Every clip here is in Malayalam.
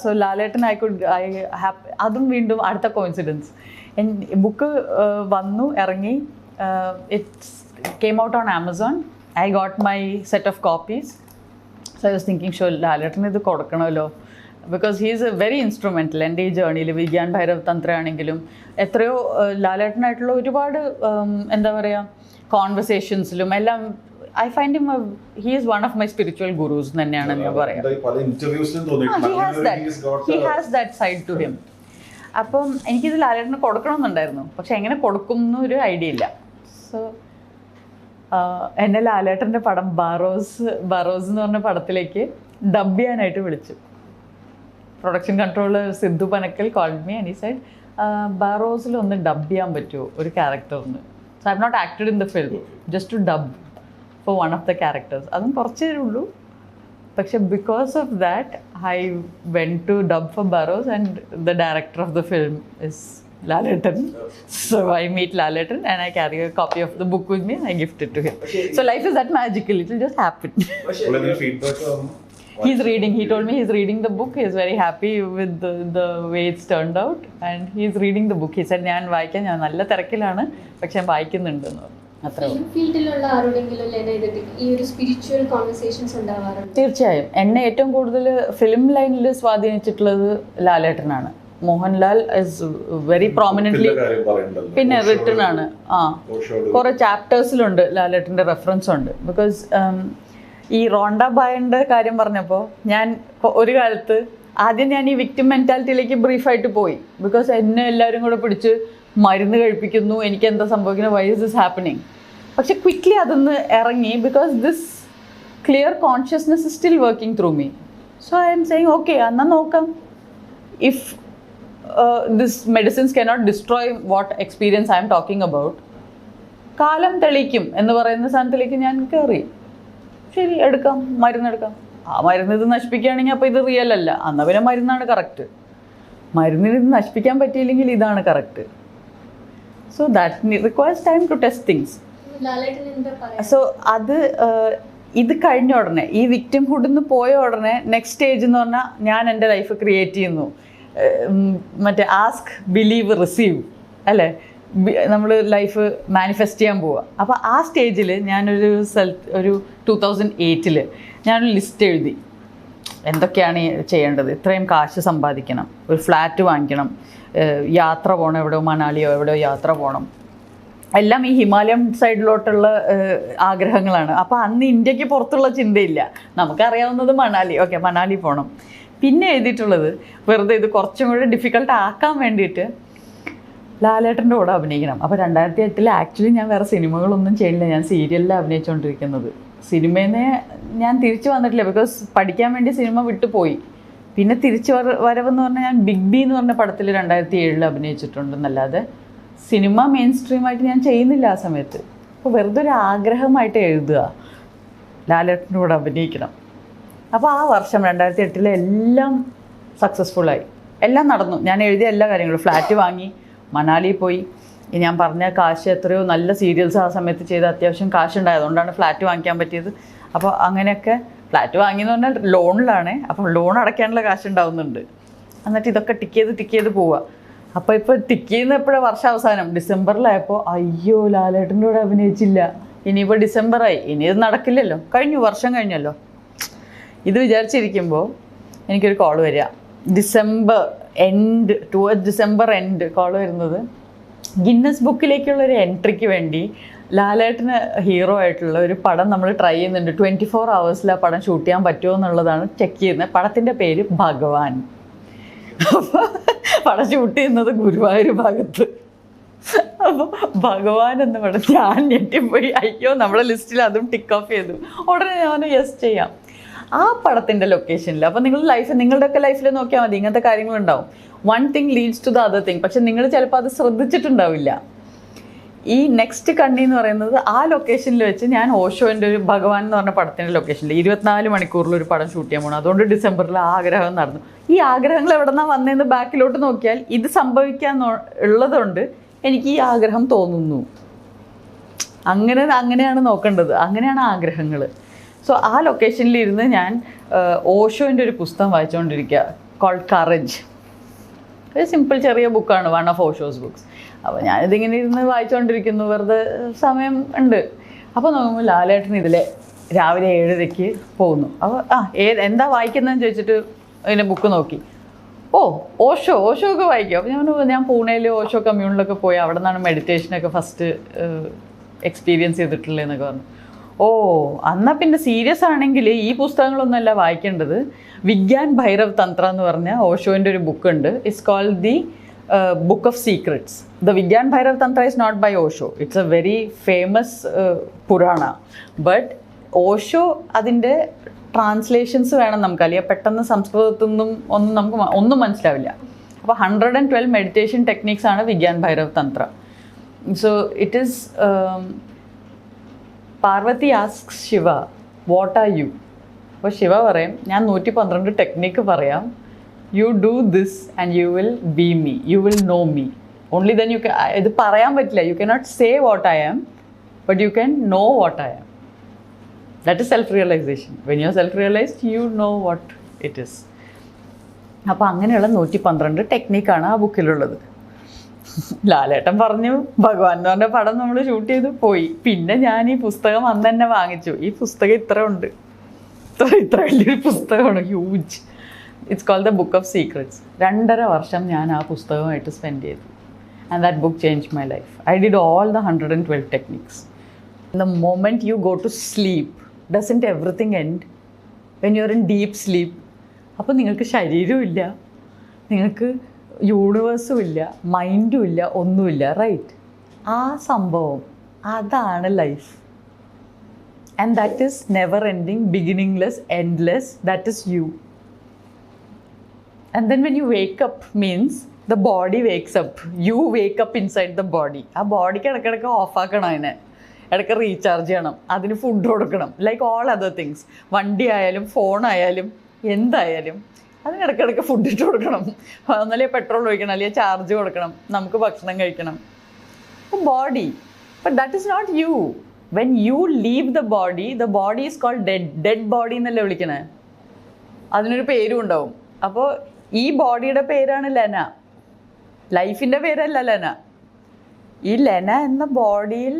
സോ ലാലേട്ടൻ അതും വീണ്ടും അടുത്ത കോയിൻസിഡൻസ്. ബുക്ക് വന്നു ഇറങ്ങി, it's came out on Amazon. I got my set of copies. So I was thinking show ലാലേട്ടന് ഇത് കൊടുക്കണമല്ലോ, because he is very instrumental എൻ്റെ ഈ ജേർണിയിൽ. വിഗ്യാൻ ഭൈരവ് തന്ത്ര ആണെങ്കിലും എത്രയോ ലാലേട്ടനായിട്ടുള്ള ഒരുപാട് എന്താ പറയുക കോൺവെർസേഷൻസിലും എല്ലാം I find him he is one of my spiritual gurus തന്നെയാണ് ഞാൻ പറയാം. He has that side to him. അപ്പം എനിക്കിത് ലാലേട്ടന് കൊടുക്കണമെന്നുണ്ടായിരുന്നു, പക്ഷെ എങ്ങനെ കൊടുക്കും എന്നൊരു ഐഡിയ ഇല്ല. സോ എന്നെ ലാലേട്ടൻ്റെ പടം ബറോസ് എന്ന് പറഞ്ഞ പടത്തിലേക്ക് ഡബ് ചെയ്യാനായിട്ട് വിളിച്ചു. Production controller Sidhu Panakkal called me and he said ബറോസിൽ ഒന്ന് ഡബ് ചെയ്യാൻ പറ്റുമോ ഒരു ക്യാരക്ടറിന്. So I have not acted in the film, just to dub for one of the characters. അതും കുറച്ചേ ഉള്ളൂ, പക്ഷെ because of that I went to dub for Barroz and the director of the film is Laletan. So I meet Laletan and I carry a copy of the book with me and I gift it to him. So life is that magical, it will just happen. He's reading, he told me he's reading the book. He's very happy with the way it's turned out and he's reading the book. He said ഞാൻ നല്ല തിരക്കിലാണ് പക്ഷെ ഞാൻ വായിക്കുന്നുണ്ടെന്ന് പറഞ്ഞു. തീർച്ചയായും എന്നെ ഏറ്റവും കൂടുതൽ ഫിലിം ലൈനിൽ സ്വാധീനിച്ചിട്ടുള്ളത് ലാലേട്ടനാണ്. മോഹൻലാൽ ഇസ് വെരി പ്രോമിനൻ്റ്ലി പിന്നെ റിട്ടൺ ആണ്. കുറെ ചാപ്റ്റേഴ്സിലുണ്ട് ലാലേട്ടൻ്റെ റെഫറൻസ് ഉണ്ട്. ബിക്കോസ് ഈ റോണ്ട ബായൻ്റെ കാര്യം പറഞ്ഞപ്പോൾ ഞാൻ ഒരു കാലത്ത് ആദ്യം ഞാൻ ഈ വിക്ടിം മെൻറ്റാലിറ്റിയിലേക്ക് ബ്രീഫായിട്ട് പോയി. ബിക്കോസ് എന്നെ എല്ലാവരും കൂടെ പിടിച്ച് മരുന്ന് കഴിപ്പിക്കുന്നു, എനിക്ക് എന്താ സംഭവിക്കുന്നത്, വൈ ഇസ് ദിസ് ഹാപ്പനിങ്. പക്ഷെ ക്വിക്ക്ലി അതൊന്ന് ഇറങ്ങി. Because this clear consciousness is still working through me. So I am saying okay എന്നാൽ നോക്കാം. If this medicines cannot destroy what experience I am talking about, കാലം തെളിയിക്കും എന്ന് പറയുന്ന സാധനത്തിലേക്ക് ഞാൻ കയറി. ശരി, എടുക്കാം, മരുന്നെടുക്കാം. ആ മരുന്ന് ഇത് നശിപ്പിക്കുകയാണെങ്കിൽ അപ്പോൾ ഇത് റിയൽ അല്ല, എന്നാൽ പിന്നെ മരുന്നാണ് കറക്റ്റ്. മരുന്നിന് ഇത് നശിപ്പിക്കാൻ പറ്റിയില്ലെങ്കിൽ ഇതാണ് correct. So that requires time to test things. So അത് ഇത് കഴിഞ്ഞ ഉടനെ ഈ വിക്ടിംഹുഡിൽ നിന്ന് പോയ ഉടനെ നെക്സ്റ്റ് സ്റ്റേജ് എന്ന് പറഞ്ഞാൽ ഞാൻ എൻ്റെ ലൈഫ് ക്രിയേറ്റ് ചെയ്യുന്നു. മറ്റേ ആസ്ക് ബിലീവ് റിസീവ് അല്ലേ, നമ്മൾ ലൈഫ് മാനിഫെസ്റ്റ് ചെയ്യാൻ പോവുക. അപ്പോൾ ആ സ്റ്റേജിൽ ഞാനൊരു ഒരു 2008 ഞാനൊരു ലിസ്റ്റ് എഴുതി എന്തൊക്കെയാണ് ചെയ്യേണ്ടത്. ഇത്രയും കാശ് സമ്പാദിക്കണം, ഒരു ഫ്ലാറ്റ് വാങ്ങിക്കണം, യാത്ര പോകണം, എവിടെയോ മണാലിയോ എവിടെയോ യാത്ര പോകണം. എല്ലാം ഈ ഹിമാലയൻ സൈഡിലോട്ടുള്ള ആഗ്രഹങ്ങളാണ്. അപ്പോൾ അന്ന് ഇന്ത്യക്ക് പുറത്തുള്ള ചിന്തയില്ല, നമുക്കറിയാവുന്നത് മണാലി. ഓക്കെ, മണാലി പോകണം. പിന്നെ എഴുതിയിട്ടുള്ളത് വെറുതെ ഇത് കുറച്ചും കൂടെ ഡിഫിക്കൽട്ട് ആക്കാൻ വേണ്ടിയിട്ട് ലാലേട്ടൻ്റെ കൂടെ അഭിനയിക്കണം. അപ്പോൾ 2008 ആക്ച്വലി ഞാൻ വേറെ സിനിമകളൊന്നും ചെയ്യില്ല, ഞാൻ സീരിയലിലാണ് അഭിനയിച്ചുകൊണ്ടിരിക്കുന്നത്. സിനിമേനെ ഞാൻ തിരിച്ചു വന്നിട്ടില്ല, ബിക്കോസ് പഠിക്കാൻ വേണ്ടി സിനിമ വിട്ടുപോയി. പിന്നെ തിരിച്ചു വരവെന്ന് പറഞ്ഞാൽ ഞാൻ ബിഗ് ബി എന്ന് പറഞ്ഞ പടത്തിൽ 2007 അഭിനയിച്ചിട്ടുണ്ടെന്നല്ലാതെ സിനിമ മെയിൻ സ്ട്രീമായിട്ട് ഞാൻ ചെയ്യുന്നില്ല ആ സമയത്ത്. അപ്പോൾ വെറുതെ ഒരു ആഗ്രഹമായിട്ട് എഴുതുക ലാലേട്ടൻ്റെ കൂടെ അഭിനയിക്കണം. അപ്പോൾ ആ വർഷം 2008 എല്ലാം സക്സസ്ഫുള്ളായി, എല്ലാം നടന്നു. ഞാൻ എഴുതിയ എല്ലാ കാര്യങ്ങളും, ഫ്ലാറ്റ് വാങ്ങി, മണാലി പോയി. ഞാൻ പറഞ്ഞ കാശ് എത്രയോ നല്ല സീരിയൽസ് ആ സമയത്ത് ചെയ്ത് അത്യാവശ്യം കാശുണ്ടായത്, അതുകൊണ്ടാണ് ഫ്ലാറ്റ് വാങ്ങിക്കാൻ പറ്റിയത്. അപ്പോൾ അങ്ങനെയൊക്കെ ഫ്ലാറ്റ് വാങ്ങിയെന്ന് പറഞ്ഞാൽ ലോണിലാണ്, അപ്പോൾ ലോൺ അടയ്ക്കാനുള്ള കാശ് ഉണ്ടാവുന്നുണ്ട്. എന്നിട്ട് ഇതൊക്കെ ടിക്ക് ചെയ്ത് പോവുക. അപ്പോൾ ഇപ്പോൾ ടിക്ക് ചെയ്യുന്ന എപ്പോഴാണ് വർഷം അവസാനം ഡിസംബറിലായപ്പോൾ അയ്യോ ലാലേട്ടൻ്റെ കൂടെ അഭിനയിച്ചില്ല, ഇനിയിപ്പോൾ ഡിസംബറായി, ഇനി ഇത് നടക്കില്ലല്ലോ, കഴിഞ്ഞു, വർഷം കഴിഞ്ഞല്ലോ. ഇത് വിചാരിച്ചിരിക്കുമ്പോൾ എനിക്കൊരു കോൾ വരിക, ഡിസംബർ എൻഡ് കോൾ വരുന്നത് ഗിന്നസ് ബുക്കിലേക്കുള്ളൊരു എൻട്രിക്ക് വേണ്ടി ലാലേട്ടന് ഹീറോ ആയിട്ടുള്ള ഒരു പടം നമ്മൾ ട്രൈ ചെയ്യുന്നുണ്ട്. 24 hours ആ പടം ഷൂട്ട് ചെയ്യാൻ പറ്റുമോ എന്നുള്ളതാണ് ചെക്ക് ചെയ്യുന്നത്. പടത്തിൻ്റെ പേര് ഭഗവാൻ. അപ്പോൾ പടം ഷൂട്ട് ചെയ്യുന്നത് ഗുരുവായൂർ ഭാഗത്ത്. അപ്പോൾ ഭഗവാൻ എന്ന് പറഞ്ഞാൽ ഞാൻ ഞെട്ടിപ്പോയി. അയ്യോ, നമ്മുടെ ലിസ്റ്റിൽ അതും ടിക്ക് ഓഫ് ചെയ്തു. ഉടനെ ഞാൻ യെസ് ചെയ്യാം ആ പടത്തിൻ്റെ ലൊക്കേഷനിൽ. അപ്പോൾ നിങ്ങളുടെയൊക്കെ ലൈഫിൽ നോക്കിയാൽ മതി, ഇങ്ങനത്തെ കാര്യങ്ങളുണ്ടാവും. One thing leads to the other thing. പക്ഷെ നിങ്ങൾ ചിലപ്പോൾ അത് ശ്രദ്ധിച്ചിട്ടുണ്ടാവില്ല. ഈ നെക്സ്റ്റ് കണ്ണി എന്ന് പറയുന്നത് ആ ലൊക്കേഷനിൽ വെച്ച് ഞാൻ ഓഷോൻ്റെ ഒരു ഭഗവാൻ എന്ന് പറഞ്ഞ പടത്തിൻ്റെ ലൊക്കേഷനിൽ 24 മണിക്കൂറിൽ ഒരു പടം ഷൂട്ട് ചെയ്യാൻ പോകണം. അതുകൊണ്ട് ഡിസംബറിൽ ആ ആഗ്രഹം നടന്നു. ഈ ആഗ്രഹങ്ങൾ എവിടെ നിന്നാണ് വന്നതെന്ന് ബാക്കിലോട്ട് നോക്കിയാൽ ഇത് സംഭവിക്കാൻ ഉള്ളതുകൊണ്ട് എനിക്ക് ഈ ആഗ്രഹം തോന്നുന്നു. അങ്ങനെയാണ് നോക്കേണ്ടത്, അങ്ങനെയാണ് ആഗ്രഹങ്ങൾ. സോ ആ ലൊക്കേഷനിലിരുന്ന് ഞാൻ ഓഷോൻ്റെ ഒരു പുസ്തകം വായിച്ചുകൊണ്ടിരിക്കുക. Called courage. ഒരു സിമ്പിൾ ചെറിയ ബുക്കാണ്, വൺ ഓഫ് ഓഷോസ് ബുക്സ്. അപ്പോൾ ഞാനിതിങ്ങനെ ഇരുന്ന് വായിച്ചുകൊണ്ടിരിക്കുന്നു, വെറുതെ സമയം ഉണ്ട്. അപ്പോൾ നോക്കുമ്പോൾ ലാലേട്ടൻ ഇതിലെ രാവിലെ 7:30 പോകുന്നു. അപ്പോൾ എന്താ വായിക്കുന്നതെന്ന് ചോദിച്ചിട്ട് അതിൻ്റെ ബുക്ക് നോക്കി. ഓഷോ ഒക്കെ വായിക്കും. അപ്പോൾ ഞാൻ പൂനെയിൽ ഓഷോ കമ്മ്യൂണിലൊക്കെ പോയി അവിടെ നിന്നാണ് മെഡിറ്റേഷനൊക്കെ ഫസ്റ്റ് എക്സ്പീരിയൻസ് ചെയ്തിട്ടുള്ളതെന്നൊക്കെ പറഞ്ഞു. എന്നാൽ പിന്നെ സീരിയസ് ആണെങ്കിൽ ഈ പുസ്തകങ്ങളൊന്നുമല്ല വായിക്കേണ്ടത്. വിഗ്യാൻ ഭൈരവ് തന്ത്ര എന്ന് പറഞ്ഞ ഓഷോൻ്റെ ഒരു ബുക്കുണ്ട്. It's called the book of secrets. The Vigyan Bhairav Tantra is not by Osho. It's a very famous purana. But Osho അതിൻ്റെ ട്രാൻസ്ലേഷൻസ് വേണം നമുക്ക്, അല്ലെങ്കിൽ പെട്ടെന്ന് സംസ്കൃതത്തിൽ നിന്നും ഒന്നും മനസ്സിലാവില്ല. അപ്പോൾ 112 മെഡിറ്റേഷൻ ടെക്നിക്സ് ആണ് Vigyan Bhairav Tantra. So it is Parvati asks Shiva what are you. അപ്പോൾ ശിവ പറയും, ഞാൻ 112 ടെക്നിക്ക് പറയാം, you do this and you will be me, you will know me. Only then you can. ഇത് പറയാൻ പറ്റില്ല, you cannot say what I am, but you can know what I am. That is self realisation. When you are self realised you know what it is. അപ്പോൾ അങ്ങനെയുള്ള 112 ടെക്നിക്കാണ് ആ ബുക്കിലുള്ളത്. ലാലേട്ടൻ പറഞ്ഞു, ഭഗവാൻ എന്ന് പറഞ്ഞ പടം നമ്മൾ ഷൂട്ട് ചെയ്ത് പോയി. പിന്നെ ഞാൻ ഈ പുസ്തകം അന്ന് തന്നെ വാങ്ങിച്ചു. ഈ പുസ്തകം ഇത്ര ഉണ്ട്, ഇത്ര വലിയൊരു പുസ്തകമാണ്, huge. It's called the book of secrets. 2.5 വർഷം ഞാൻ ആ പുസ്തകമായിട്ട് സ്പെൻഡ് ചെയ്തു. And that book change my life. I did all the 112 techniques. The moment you go to sleep, doesn't everything end when you are in deep sleep. അപ്പോൾ നിങ്ങൾക്ക് ശരീരവും ഇല്ല, നിങ്ങൾക്ക് യൂണിവേഴ്സും ഇല്ല, മൈൻഡും ഇല്ല, ഒന്നുമില്ല, റൈറ്റ്? ആ സംഭവം അതാണ് life. And that is never ending, beginningless, endless. That is you. And then when you wake up means the body wakes up. You wake up inside the body. ആ ബോഡിക്ക് ഇടയ്ക്കിടയ്ക്ക് ഓഫാക്കണം, അതിനെ ഇടയ്ക്ക് റീചാർജ് ചെയ്യണം, അതിന് ഫുഡ് കൊടുക്കണം, ലൈക്ക് ഓൾ അതർ തിങ്സ്. വണ്ടി ആയാലും ഫോണായാലും എന്തായാലും അതിനിടയ്ക്കിടയ്ക്ക് ഫുഡ് ഇട്ട് കൊടുക്കണം. ഒന്നല്ലേ പെട്രോൾ ഒഴിക്കണം, അല്ലെങ്കിൽ ചാർജ് കൊടുക്കണം, നമുക്ക് ഭക്ഷണം കഴിക്കണം. Body. But that is not you. When you leave the body is called dead. Dead body എന്നല്ലേ വിളിക്കണേ. അതിനൊരു പേരും ഉണ്ടാവും. അപ്പോൾ ഈ ബോഡിയുടെ പേരാണ് ലെന, ലൈഫിൻ്റെ പേരല്ല ലെന. ഈ ലെന എന്ന ബോഡിയിൽ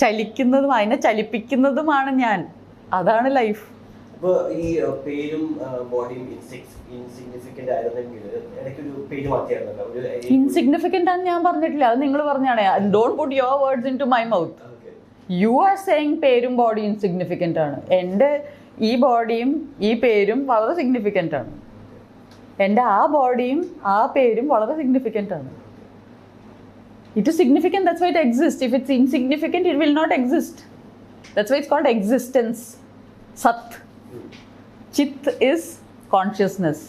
ചലിക്കുന്നതും അതിനെ ചലിപ്പിക്കുന്നതുമാണ് ഞാൻ. അതാണ് ലൈഫ്. അപ്പോൾ ഈ പേരും ബോഡിയും ഇൻസിഗ്നിഫിക്കന്റ് ആയിരുന്നെങ്കിൽ ഇടയ്ക്കൊരു പേര് മാറ്റിയായിരുന്നല്ലോ. ഇൻസിഗ്നിഫിക്കന്റ് ആണെന്ന് ഞാൻ പറഞ്ഞിട്ടില്ല, അത് നിങ്ങൾ പറഞ്ഞാണ്. Don't put your words in to my mouth. You are saying പേരും ബോഡിയും ഇൻസിഗ്നിഫിക്കൻ്റ് ആണ്. എൻ്റെ ഈ ബോഡിയും ഈ പേരും വളരെ സിഗ്നിഫിക്കൻ്റ് ആണ്. എൻ്റെ ആ ബോഡിയും ആ പേരും വളരെ സിഗ്നിഫിക്കൻ്റ് ആണ്. It is significant, that's why it exists. If it's insignificant, it will not exist. That's why it's called existence. Sat. Chit is consciousness.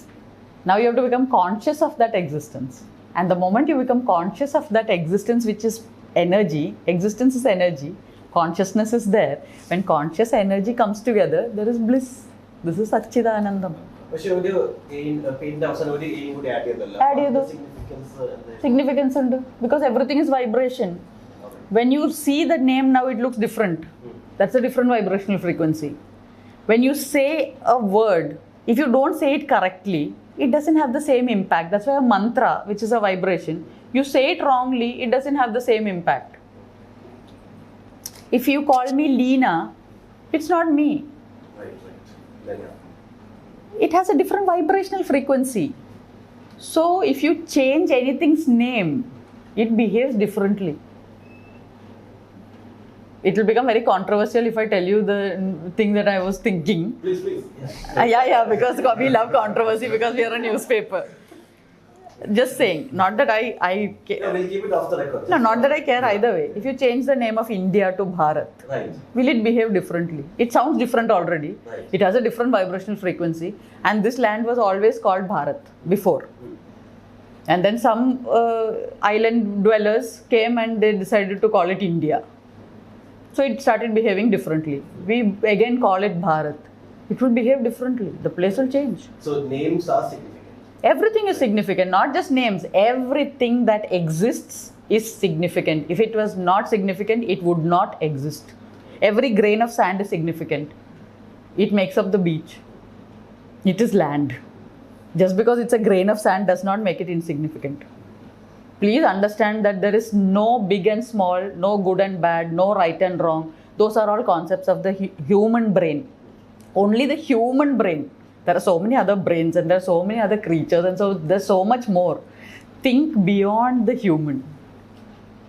Now you have to become conscious of that existence. And the moment you become conscious of that existence, which is energy, existence is energy, consciousness is there. When conscious energy comes together, there is bliss. This is Satchidanandam. പക്ഷേ ഒരു പേരിന്റെ അവസാനം ഒരു എയും കൂടി ആഡ് ചെയ്തല്ലോ. ആഡ് ചെയ്തു. Significance ഉണ്ട്. Because everything is vibration. When you see the name now, it looks different. That's a different vibrational frequency. When you say a word, if you don't say it correctly, it doesn't have the same impact. That's why a mantra, which is a vibration, you say it wrongly, it doesn't have the same impact. If you call me Leena, it's not me. Right. It has a different vibrational frequency. So if you change anything's name, it behaves differently. It will become very controversial if I tell you the thing that I was thinking. Please. Yeah, because we love controversy because we are a newspaper. Just saying, not that I care. Yeah, we'll keep it off the record. No, not that I care either way. If you change the name of India to Bharat, Right. will it behave differently? It sounds different already. Right. It has a different vibrational frequency. And this land was always called Bharat before. And then some island dwellers came and they decided to call it India. So it started behaving differently. We again call it Bharat. It will behave differently. The place will change. So names are significant. Everything is significant, not just names. Everything that exists is significant. If it was not significant, it would not exist. Every grain of sand is significant. It makes up the beach. It is land. Just because it's a grain of sand does not make it insignificant. Please understand that there is no big and small, no good and bad, no right and wrong. Those are all concepts of the human brain. Only the human brain. There are so many other brains and there are so many other creatures, and so there's so much more. Think beyond the human.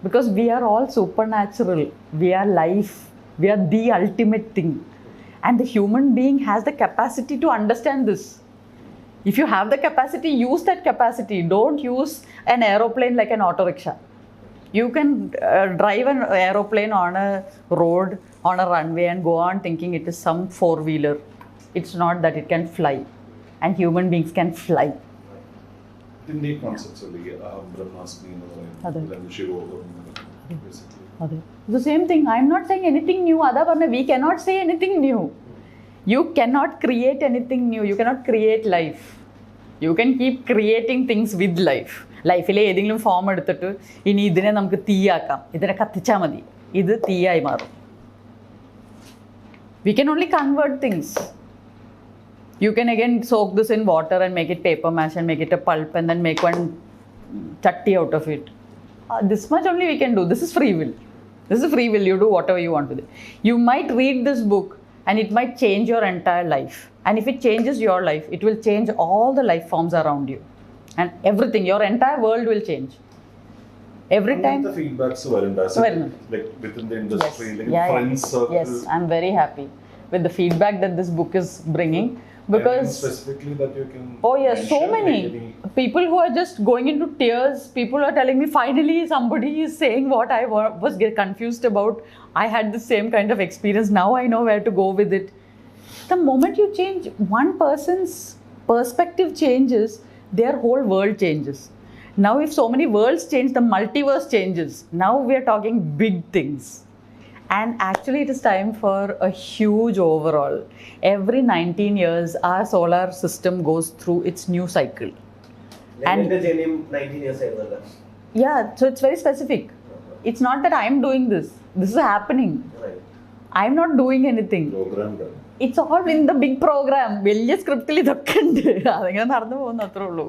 Because we are all supernatural. We are life. We are the ultimate thing. And the human being has the capacity to understand this. If you have the capacity, use that capacity. Don't use an aeroplane like an auto rickshaw. You can drive an aeroplane on a road, on a runway, and go on thinking it is some four-wheeler. It's not that it can fly. And human beings can fly. ഇതിന്റെ കോൺസെപ്റ്റ്സ് ബ്രഹ്മാസ്മി എന്ന് പറയുന്നത് ശിവോകം basically. The same thing. I'm not saying anything new. We cannot say anything new. You cannot create anything new. You cannot create life. You can keep creating things with life. ലൈഫിലെ ഏതെങ്കിലും ഫോം എടുത്തിട്ട് ഇനി ഇതിനെ നമുക്ക് തീയാക്കാം, ഇതിനെ കത്തിച്ചാൽ മതി, ഇത് തീയായി മാറും. We can only convert things. You can again soak this in water and make it paper mash and make it a pulp and then make one chatti out of it. This much only we can do. This is free will. This is free will. You do whatever you want with it. You might read this book and it might change your entire life. And if it changes your life, it will change all the life forms around you. And everything, your entire world will change. Every time. The feedbacks like within the industry, Yes. like friends circle. Yes, I'm very happy with the feedback that this book is bringing. Because anything specifically that you can oh yes, so mention, many like any... people who are just going into tears. People are telling me finally somebody is saying what I was confused about. I had the same kind of experience. Now I know where to go with it. The moment you change one person's perspective changes, their whole world changes. Now if so many worlds change, the multiverse changes. Now we are talking big things. And actually it is time for a huge overhaul. Every 19 years our solar system goes through its new cycle. And the journey 19 years ago. Yeah, so it's very specific. It's not that I'm doing this. This is happening. Right. I'm not doing anything. Programmed. It's all in the big program. വലിയ സ്ക്രിപ്റ്റിൽ ഇതൊക്കെ ഉണ്ട്. അതിങ്ങനെ നടന്നു പോകുന്നു, അത്രേ ഉള്ളൂ.